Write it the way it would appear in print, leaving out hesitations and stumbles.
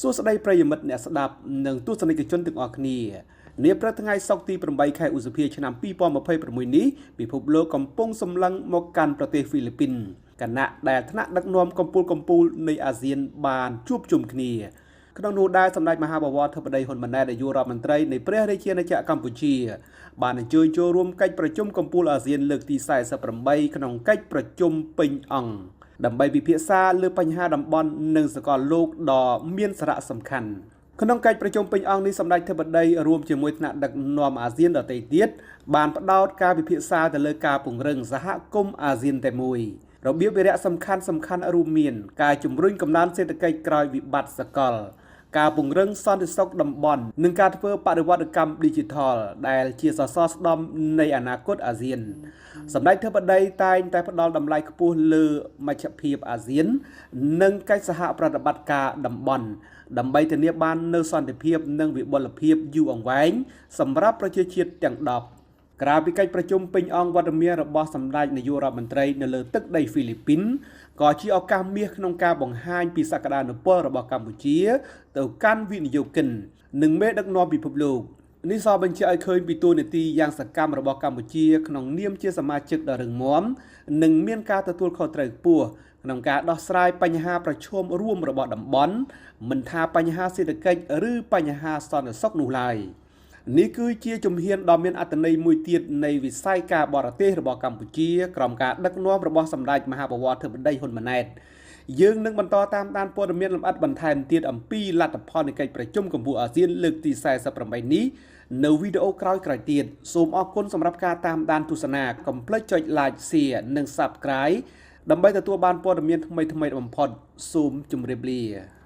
សួស្តីប្រិយមិត្តអ្នកស្ដាប់និងទស្សនិកជនទាំងអស់គ្នានាព្រឹកថ្ងៃសុក្រទី8ខែឧសភាឆ្នាំ2026នេះពិភពលោកកំពុងសម្លឹងមកកាន់ប្រទេសហ្វីលីពីនគណៈដែលថ្នាក់ដឹកនាំកម្ពុជានៃអាស៊ានបានជួបជុំគ្នាក្នុងនោះដែរសម្ដេចមហាបវរធិបតីហ៊ុនម៉ាណែតនាយករដ្ឋមន្ត្រីនៃព្រះរាជាណាចក្រកម្ពុជាបានអញ្ជើញចូលរួមកិច្ចប្រជុំកម្ពុជាអាស៊ានលើកទី48ក្នុងកិច្ចប្រជុំពេញអង្គដើម្បីពិភាក្សាលើបញ្ហាតំបន់និងសកលលោកដ៏មានសារៈសំខាន់ក្នុងកិច្ចប្រជុំពេញអង្គនេះសម្ដេចធិបតីរួមជាមួយថ្នាក់ដឹកនាំអាស៊ានដទៃទៀតបានផ្ដោតការពិភាក្សាទៅលើការពង្រឹងសហគមន៍អាស៊ានតែមួយរបៀបវារៈសំខាន់រួមមានការជំរុញកំណើនសេដ្ឋកិច្ចក្រោយវិបត្តិសកលការពង្រឹងសន្តិសុខតំបន់និងការធ្វើបដិវត្តកម្ម Digital ដែលជាសសរស្តម្ភនៃអនាគតអាស៊ានសម្ដេចធិបតីតែងតែផ្ដល់តម្លៃខ្ពស់លើមជ្ឈភាពអាស៊ាននិងកិច្ចសហប្រតិបត្តិការតំបន់ដើម្បីធានាបាននូវសន្តិភាពនិងវិបុលភាពយូរអង្វែងសម្រាប់ប្រជាជាតិទាំង10ក្រៅពីកិច្ចប្រជុំពេញអង្គវត្តមានរបស់សម្ដេចនាយករដ្ឋមន្ត្រីនៅលើទឹកដីហ្វីលីពីនក៏ជាឱកាសមាសក្នុងការបង្ហាញពីសក្តានុពលរបស់កម្ពុជាទៅកាន់វិនិយោគិននិងមេដឹកនាំពិភពលោកនេះសបញ្ជាក់ឲ្យឃើញពីតួនាទីយ៉ាងសកម្មរបស់កម្ពុជាក្នុងនាមជាសមាជិកដ៏រឹងមាំនិងមានការទទួលខុសត្រូវខ្ពស់ក្នុងការដោះស្រាយបញ្ហាប្រឈមរួមរបស់តំបន់មិនថាបញ្ហាសេដ្ឋកិច្ចឬបញ្ហាសន្តិសុខនោះឡើយនេះគឺជាជំហានដ៏មានអត្ថន័យមួយទៀតនៃវិស័យការបរទេសរបស់កម្ពុជាក្រោមការដឹកនាំរបស់សម្ដេចមហាបវរធិបតីហ៊ុនម៉ាណែតយើងនឹងបន្តតាមដានព័ត៌មានលម្អិតបន្ថែមទៀតអំពីលទ្ធផលនៃកិច្ចប្រជុំកម្ពុជាអាស៊ានលើកទី48នេះនៅវីដេអូក្រោយៗទៀតសូមអរគុណសម្រាប់ការតាមដានទស្សនាកុំភ្លេចចុច Like Share និង Subscribe ដើម្បីទទួលបានព័ត៌មានថ្មីៗបំផុតសូមជម្រាបលា